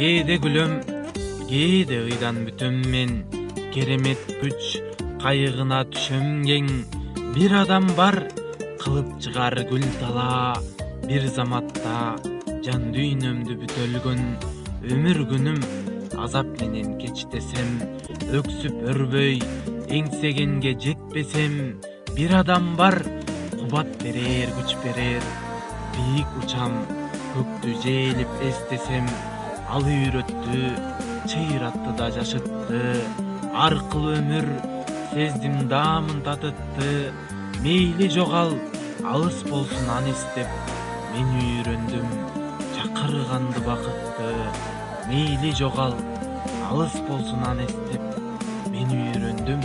Кээде күлөм, кээде ыйдан бүтөм мен, керемет күч кайыгына түшөм кең. Бир адам бар, кылып чыгар гүл тала, бир заматта жан дүйнөмдү бүтөлгөн. Өмүр күнүм азап менен кечтесем, өксүп өрбөй, эңсегенге жетпесем. Бир адам бар, кубат берер, күч берер, бийик учам, көктү жээлип эстесем. Ал үйрөттү, чыйратты да жашытты, аркыл өмүр сездим даамын татытты. Мейли жогал, алыс болсун аны эстеп, мен үйрөндүм чакырганды бакытты. Мейли жогал, алыс болсун аны эстеп, мен үйрөндүм